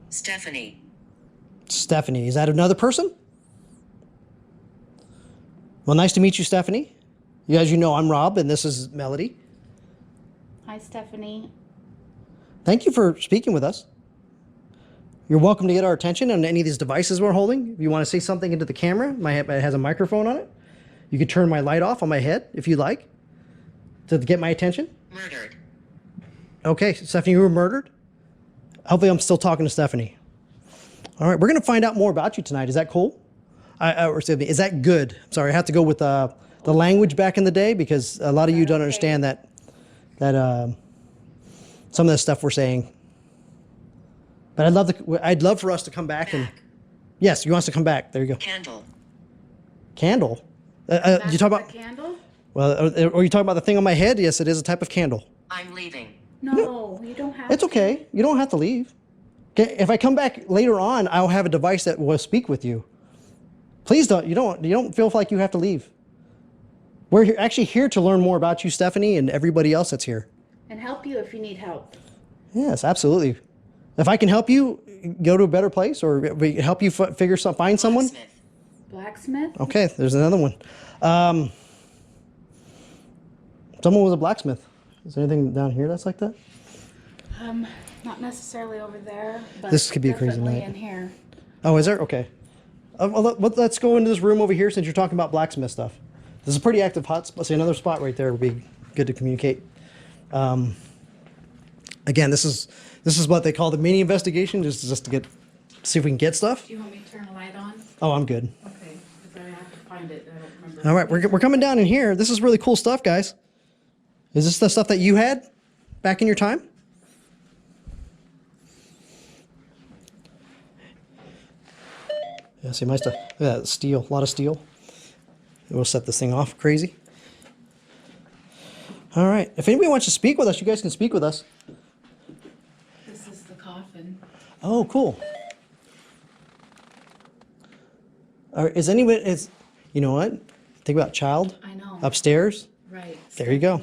Stephanie. Stephanie, is that another person? Well, nice to meet you, Stephanie. As you know, I'm Rob, and this is Melody. Hi, Stephanie. Thank you for speaking with us. You're welcome to get our attention on any of these devices we're holding. If you want to say something into the camera, it has a microphone on it. You could turn my light off on my head if you like to get my attention. Murdered. Okay, Stephanie, you were murdered? Hopefully I'm still talking to Stephanie. All right, we're going to find out more about you tonight. Is that cool? Or excuse me, is that good? Sorry, I have to go with the language back in the day because a lot of you don't understand that some of the stuff we're saying. But I'd love for us to come back and... Yes, you want us to come back. There you go. Candle. Candle? That's you talk about... a candle? Well, are you talking about the thing on my head? Yes, it is a type of candle. I'm leaving. No, you don't have It's to. okay. You don't have to leave. Okay, if I come back later on, I'll have a device that will speak with you. Please don't. You don't feel like you have to leave. We're actually here to learn more about you, Stephanie, and everybody else that's here. And help you if you need help. Yes, absolutely. If I can help you go to a better place or help you find someone. Blacksmith. Blacksmith? Okay, there's another one. Someone was a blacksmith. Is there anything down here that's like that? Not necessarily over there, but This could be a crazy definitely night. in here. Oh, is there? Okay. Let's go into this room over here since you're talking about blacksmith stuff. This is a pretty active hot spot. See, another spot right there would be good to communicate. Again, this is what they call the mini investigation, just to see if we can get stuff. Do you want me to turn the light on? Oh, I'm good. Okay, because I have to find it. I don't remember. All right, we're coming down in here. This is really cool stuff, guys. Is this the stuff that you had back in your time? Yeah, see my stuff. Look at that, steel, a lot of steel. We'll set this thing off crazy. All right, if anybody wants to speak with us, you guys can speak with us. This is the coffin. Oh, cool. You know what? Think about child I know. upstairs. Right. There you go.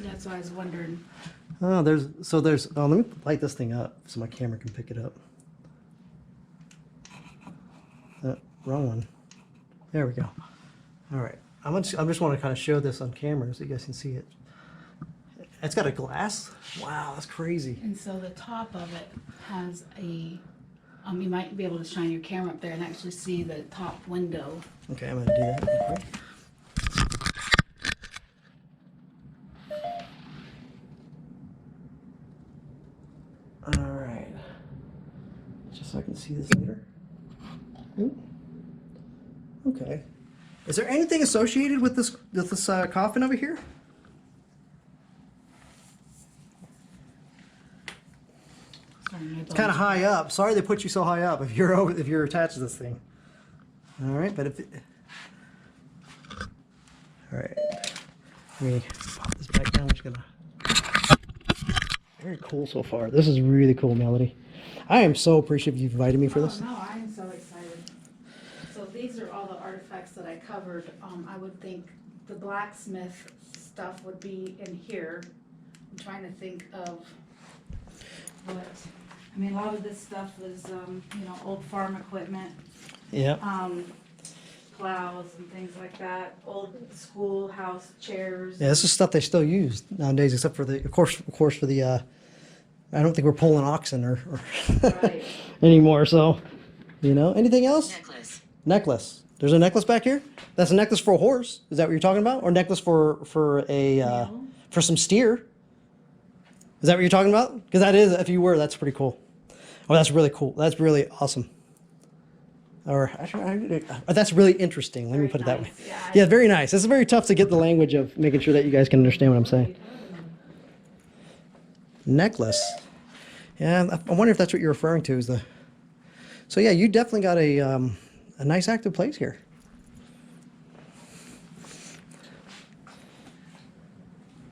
That's what I was wondering. Oh, let me light this thing up so my camera can pick it up. Wrong one. There we go. All right. I just want to kind of show this on camera so you guys can see it. It's got a glass. Wow, that's crazy. And so the top of it has a. You might be able to shine your camera up there and actually see the top window. Okay, I'm gonna do that real quick. All right. Just so I can see this later. Ooh. Okay. Is there anything associated with this coffin over here? Sorry, my It's kind of high up. Sorry they put you so high up if you're attached to this thing. All right, but all right. Let me pop this back down. I'm just gonna very cool so far. This is really cool, Melody. I am so appreciative you've invited me for this. Oh, no, I'm so excited. So these are all the artifacts that I covered. I would think the blacksmith stuff would be in here. I'm trying to think of what, I mean, a lot of this stuff was, you know, old farm equipment, Yeah. plows and things like that, old schoolhouse chairs. Yeah, this is stuff they still use nowadays, except for of course, for the. I don't think we're pulling oxen or Right. anymore. So, you know, anything else? Necklace. Necklace. There's a necklace back here. That's a necklace for a horse. Is that what you're talking about? Or necklace for a No. for some steer? Is that what you're talking about? Because that is, if you were, that's pretty cool. Oh, that's really cool. That's really awesome. Or that's really interesting. Let me Very put it that way. nice. Yeah, Yeah, very nice. It's very tough to get the language of making sure that you guys can understand what I'm saying. Necklace. Yeah, I wonder if that's what you're referring to. Is the. So yeah, you definitely got a nice active place here.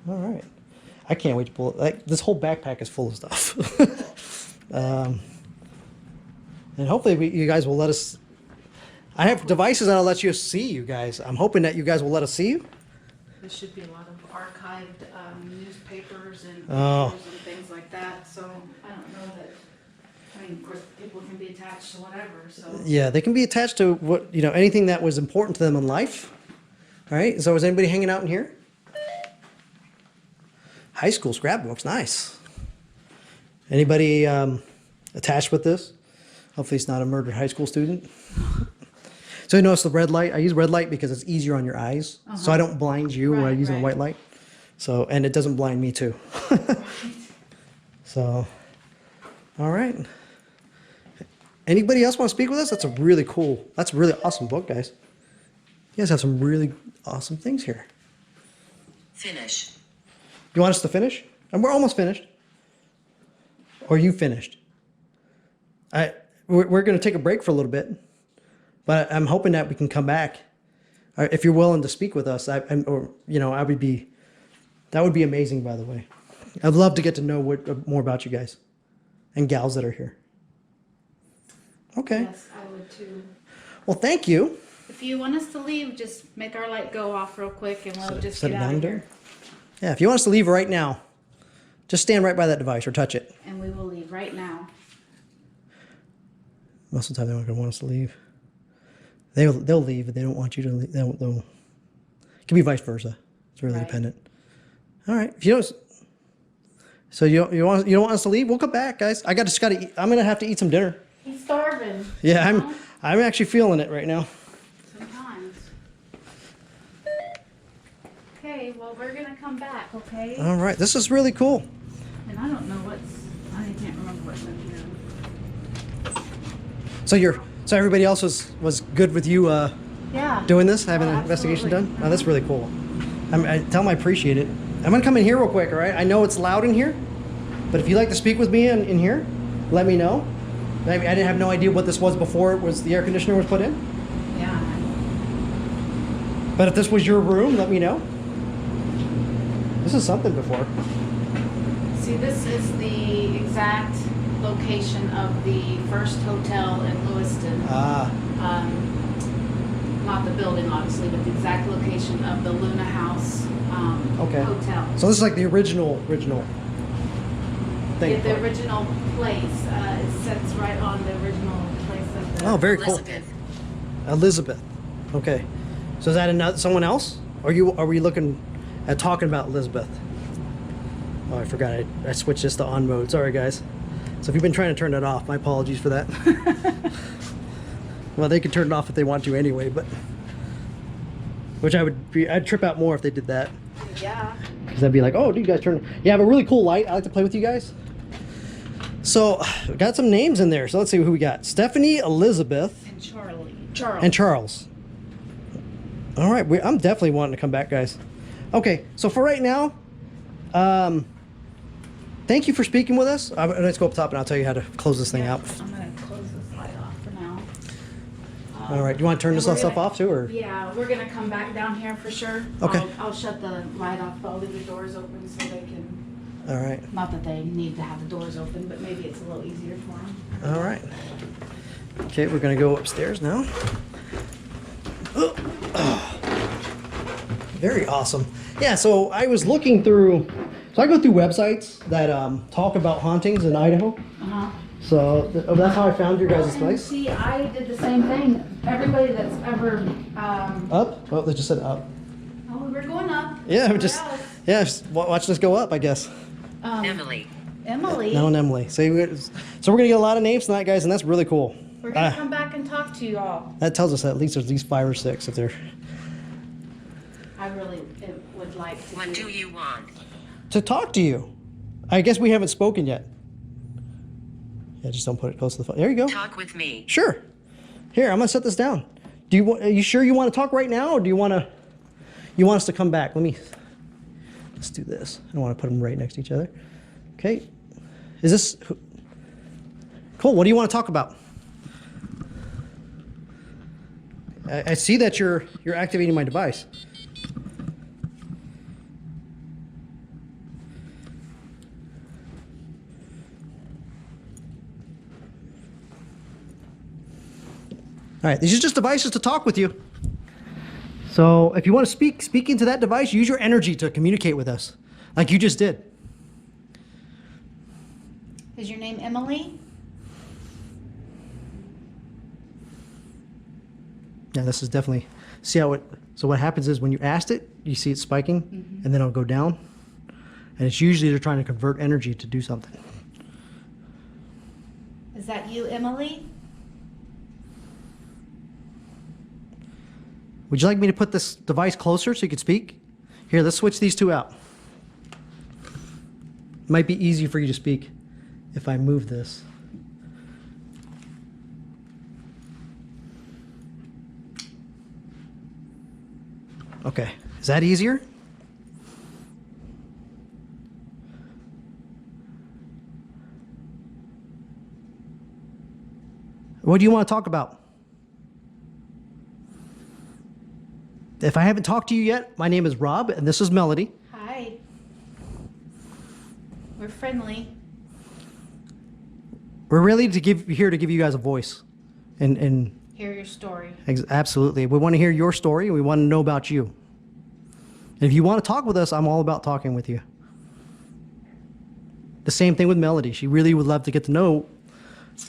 All right. I can't wait to pull it. Like, this whole backpack is full of stuff. And hopefully you guys will let us. I have devices that'll let you see you guys. I'm hoping that you guys will let us see you. There should be a lot of archived newspapers and Oh. pictures and things like that, so I don't know that, I mean, of course, people can be attached to whatever, so. Yeah, they can be attached to what, you know, anything that was important to them in life. All right. So is anybody hanging out in here? High school scrapbooks, nice. Anybody attached with this? Hopefully it's not a murdered high school student. So you notice the red light. I use red light because it's easier on your eyes, so I don't blind you when I'm Right, using right. a white light. So, and it doesn't blind me too. So, all right. Anybody else want to speak with us? That's a really awesome book, guys. You guys have some really awesome things here. Finish. You want us to finish? And we're almost finished. Or you finished? We're going to take a break for a little bit, but I'm hoping that we can come back. If you're willing to speak with us, that would be amazing. By the way, I'd love to get to know more about you guys and gals that are here. Okay. Yes, I would too. Well, thank you. If you want us to leave, just make our light go off real quick and we'll just Set get it out down of there. here. Yeah, if you want us to leave right now, just stand right by that device or touch it. And we will leave right now. Most of the time, they're not going to want us to leave. They'll leave, but they don't want you to leave. They'll. It can be vice versa. It's really Right. dependent. All right. If you don't, so you don't want us to leave? We'll come back, guys. I just got to eat. I'm gonna have to eat some dinner. He's starving. Yeah, you know? I'm actually feeling it right now. Sometimes. Okay, well, we're gonna come back, okay? All right. This is really cool. And I don't know I can't remember what's in here. So everybody else was good with you Yeah. doing this, having Oh, an investigation absolutely. done? Oh, that's really cool. I tell them I appreciate it. I'm gonna come in here real quick, all right? I know it's loud in here, but if you'd like to speak with me in here, let me know. I didn't have no idea what this was before the air conditioner was put in. Yeah. But if this was your room, let me know. This is something before. See, this is the exact location of the first hotel in Lewiston. Ah, Not the building, obviously, but the exact location of the Luna House okay. hotel. So this is like the original thing. Yeah, the original place. It sits right on the original place of the. Oh, very cool. Elizabeth. Elizabeth. Okay. So is that someone else? Are we looking at talking about Elizabeth? Oh, I forgot. I switched this to on mode. Sorry, guys. So if you've been trying to turn that off, my apologies for that. Well, they can turn it off if they want to anyway, but I'd trip out more if they did that. Yeah. Because I'd be like, oh, dude, you guys turn. You have a really cool light. I like to play with you guys. So we got some names in there. So let's see who we got. Stephanie, Elizabeth, And Charles. and Charles. All right, I'm definitely wanting to come back, guys. Okay, so for right now, thank you for speaking with us. Let's go up top and I'll tell you how to close this thing out. I'm gonna close this light off for now. All right, do you want to turn And this we're stuff gonna- off too, or? Yeah, we're gonna come back down here for sure. Okay. I'll shut the light off, but I'll leave the doors open so they can All right. Not that they need to have the doors open, but maybe it's a little easier for them. All right. Okay, we're gonna go upstairs now. Very awesome. Yeah, so I was looking through, so I go through websites that talk about hauntings in Idaho. Uh-huh. So that's how I found your guys' place. See, I did the same thing. Everybody that's ever, Up? Oh, they just said up. oh, we're going up. Yeah, Where just else? yeah, just watch this go up, I guess. Emily. Emily, No, and Emily. So we're gonna get a lot of names tonight, guys, and that's really cool. we're gonna come back and talk to you all. That tells us that at least there's at least 5 or 6 if they're I really would like to. What do you want? to talk to you. I guess we haven't spoken yet. Yeah, just don't put it close to the phone. There you go. Talk with me. Sure. Here, I'm gonna set this down. Are you sure you want to talk right now, or do you want us to come back? Let's do this. I don't want to put them right next to each other. Okay. Is this cool? What do you want to talk about? I see that you're activating my device. All right, these are just devices to talk with you. So if you want to speak into that device, use your energy to communicate with us, like you just did. Is your name Emily? Yeah, this is definitely, see how so what happens is when you asked it, you see it spiking, and then it'll go down. And it's usually they're trying to convert energy to do something. Is that you, Emily? Would you like me to put this device closer so you could speak? Here, let's switch these two out. It might be easy for you to speak if I move this. Okay, is that easier? What do you want to talk about? If I haven't talked to you yet, my name is Rob, and this is Melody. Hi. We're friendly. We're really here to give you guys a voice, and Hear your story. absolutely, we want to hear your story, and we want to know about you. And if you want to talk with us, I'm all about talking with you. The same thing with Melody. She really would love to get to know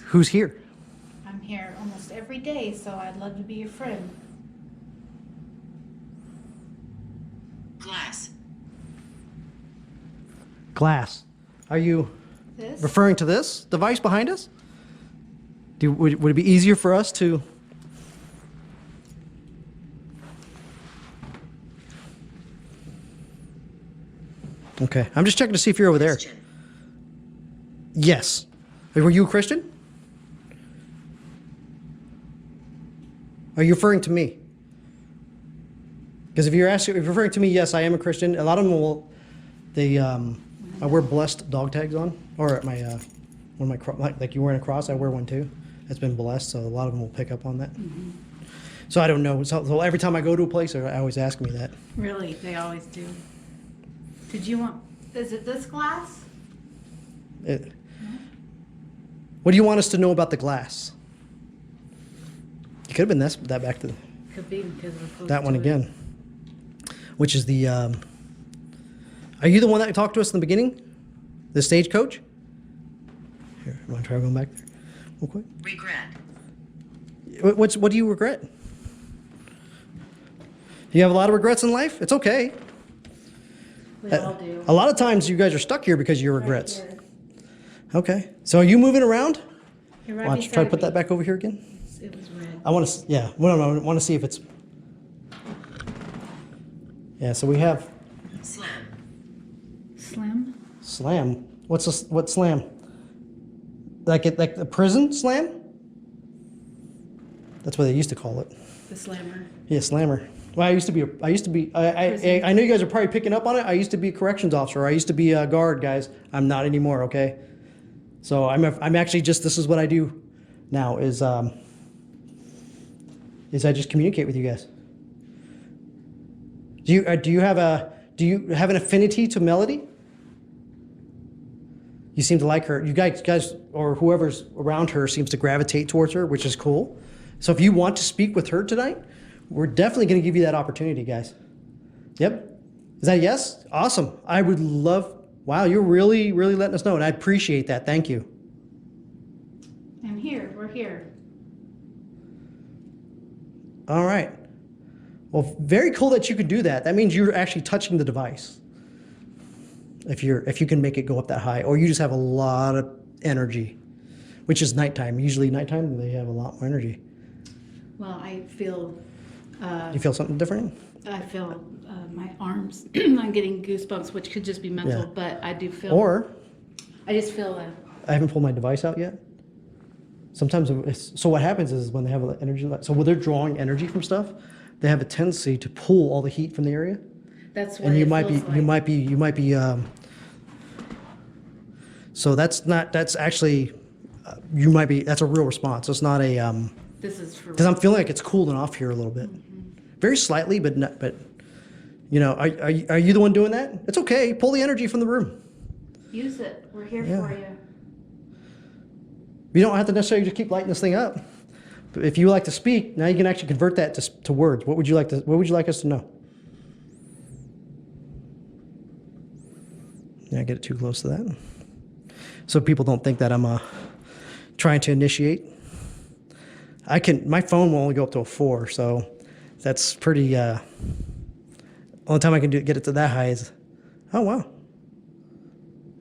who's here. I'm here almost every day, so I'd love to be your friend. Glass. Glass. Are you This? referring to this device behind us? Would it be easier for us to? Okay, I'm just checking to see if you're over there. Question. Yes. Were you a Christian? Are you referring to me? Because if you're referring to me, yes, I am a Christian. A lot of them will. I wear blessed dog tags on, or at my one of my like you wearing a cross. I wear one too. It's been blessed, so a lot of them will pick up on that. Mm-hmm. So I don't know. So every time I go to a place, I always ask me that. Really, they always do. Did you want, is it this glass? What do you want us to know about the glass? It could have been that back to Could be because we're close that one to it. again, which is the. Are you the one that talked to us in the beginning? The stagecoach? Here, I'm gonna try going back there real quick. Regret. What do you regret? You have a lot of regrets in life? It's okay. We all do. A lot of times you guys are stuck here because of your regrets. Right here. Okay. So are you moving around? You're right Why don't you try to beside put me. that back over here again? It was red. I want to, yeah. Well, I want to see if it's. Yeah. So we have Slam. Slim? slam. What's slam? Like the prison slam? That's what they used to call it. The slammer. Yeah, slammer. Well, I used to be. I know you guys are probably picking up on it. I used to be a corrections officer. I used to be a guard, guys. I'm not anymore. Okay. So I'm actually just. This is what I do now. Is I just communicate with you guys. Do you have an affinity to Melody? You seem to like her. You guys, or whoever's around her seems to gravitate towards her, which is cool. So if you want to speak with her tonight, we're definitely going to give you that opportunity, guys. Yep. Is that a yes? Awesome. I would love, wow, you're really, really letting us know, and I appreciate that. Thank you. I'm here, we're here. All right. Well, very cool that you can do that. That means you're actually touching the device. If you can make it go up that high, or you just have a lot of energy, which is nighttime. Usually nighttime, they have a lot more energy. Well, I feel, You feel something different? I feel my arms, I'm getting goosebumps, which could just be mental, Yeah. but I do feel. Or, I just feel I haven't pulled my device out yet. Sometimes, so what happens is when they have an energy, so when they're drawing energy from stuff, they have a tendency to pull all the heat from the area. that's what And it you might feels be, like. you might be, so that's actually, that's a real response. It's not a, This is for. because I'm feeling like it's cooling off here a little bit. Very slightly, but you know, are you the one doing that? It's okay. Pull the energy from the room. Use it, we're here Yeah. for you. You don't have to necessarily just keep lighting this thing up. But if you like to speak, now you can actually convert that to words. What would you like us to know? Yeah, get it too close to that. So people don't think that I'm trying to initiate. My phone will only go up to a 4, so that's pretty, only time I can get it to that high is, oh wow.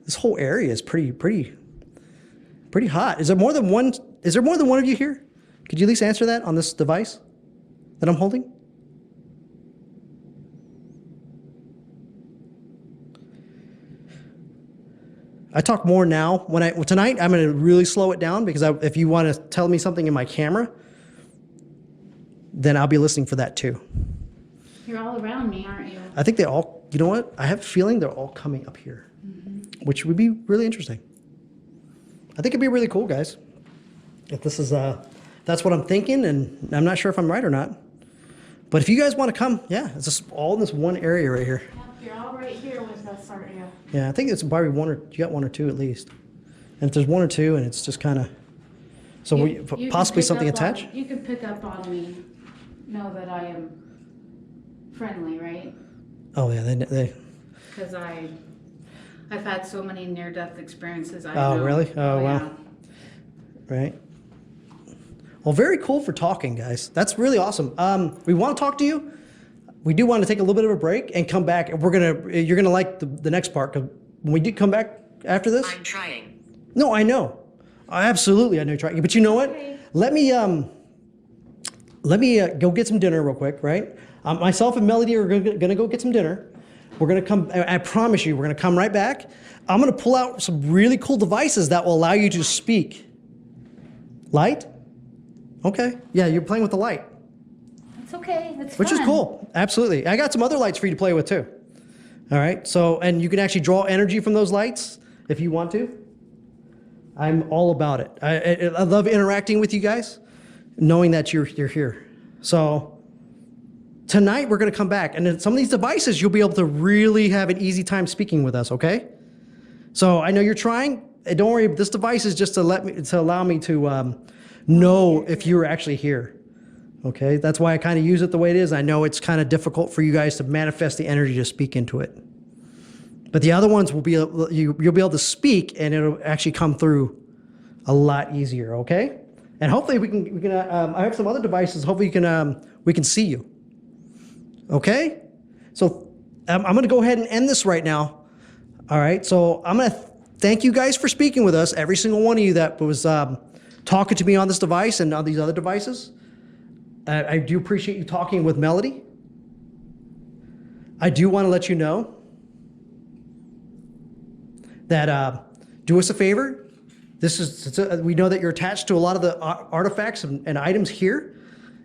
This whole area is pretty hot. Is there more than one of you here? Could you at least answer that on this device that I'm holding? I talk more now. Tonight I'm going to really slow it down because if you want to tell me something in my camera, then I'll be listening for that too. You're all around me, aren't you? I think they all, you know what? I have a feeling they're all coming up here, which would be really interesting. I think it'd be really cool, guys. If this is, that's what I'm thinking, and I'm not sure if I'm right or not. But if you guys want to come, yeah, it's just all in this one area right here. Yep, you're all right here with us, aren't you? Yeah, I think it's probably you got one or two at least. And if there's one or two, and it's just kind of, so You can possibly pick something up attached? you can pick up on me, know that I am friendly, right? Oh yeah, they Because I've had so many near-death experiences. I Oh, know. really? Oh, wow. yeah. right. Well, very cool for talking, guys. That's really awesome. We want to talk to you. We do want to take a little bit of a break and come back. And you're gonna like the next part, because when we do come back after this. I'm trying. No, I know. Absolutely, I know you're trying. But you know what? Okay. Let me go get some dinner real quick, right? Myself and Melody are gonna go get some dinner. We're gonna come. I promise you, we're gonna come right back. I'm gonna pull out some really cool devices that will allow you to speak. Light? Okay. Yeah, you're playing with the light, It's okay. It's which is fun. cool. Absolutely. I got some other lights for you to play with too. All right. So, and you can actually draw energy from those lights if you want to. I'm all about it. I love interacting with you guys, knowing that you're here. So tonight we're going to come back, and then some of these devices you'll be able to really have an easy time speaking with us. Okay. So I know you're trying. Don't worry. This device is just to allow me to know if you're actually here. Okay. That's why I kind of use it the way it is. I know it's kind of difficult for you guys to manifest the energy to speak into it. But the other ones you'll be able to speak, and it'll actually come through a lot easier. Okay, and hopefully we can. I have some other devices. Hopefully we can see you. Okay, so I'm going to go ahead and end this right now. All right, so I'm going to thank you guys for speaking with us. Every single one of you that was talking to me on this device and on these other devices. I do appreciate you talking with Melody. I do want to let you know that do us a favor. We know that you're attached to a lot of the artifacts and items here,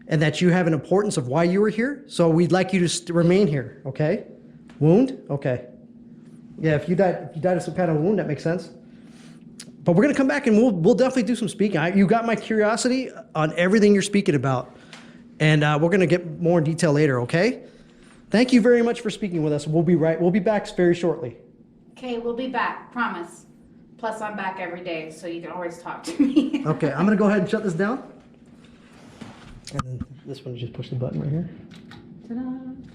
and that you have an importance of why you were here. So we'd like you to remain here. Okay? Wound? Okay. Yeah, if you died of some kind of wound, that makes sense. But we're gonna come back and we'll definitely do some speaking. You got my curiosity on everything you're speaking about, and we're gonna get more in detail later. Okay? Thank you very much for speaking with us. We'll be back very shortly. Okay, we'll be back. Promise. Plus, I'm back every day, so you can always talk to me. Okay, I'm gonna go ahead and shut this down. And then this one, just push the button right here. Ta-da.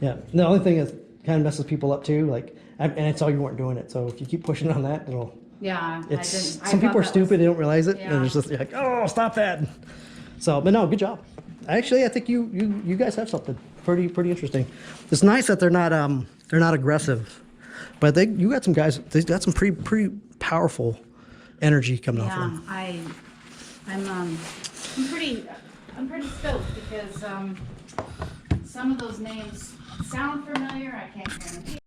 Yeah. The only thing is, kind of messes people up too. Like, and I saw you weren't doing it, so if you keep pushing on that, it'll. Yeah, It's I some thought people are that was- stupid; they don't realize it, Yeah. and it's just like, oh, stop that. So, but no, good job. Actually, I think you guys have something pretty interesting. It's nice that they're not aggressive, but you got some guys. They got some pretty powerful energy coming off Yeah, them. I'm pretty stoked because some of those names sound familiar. I can't guarantee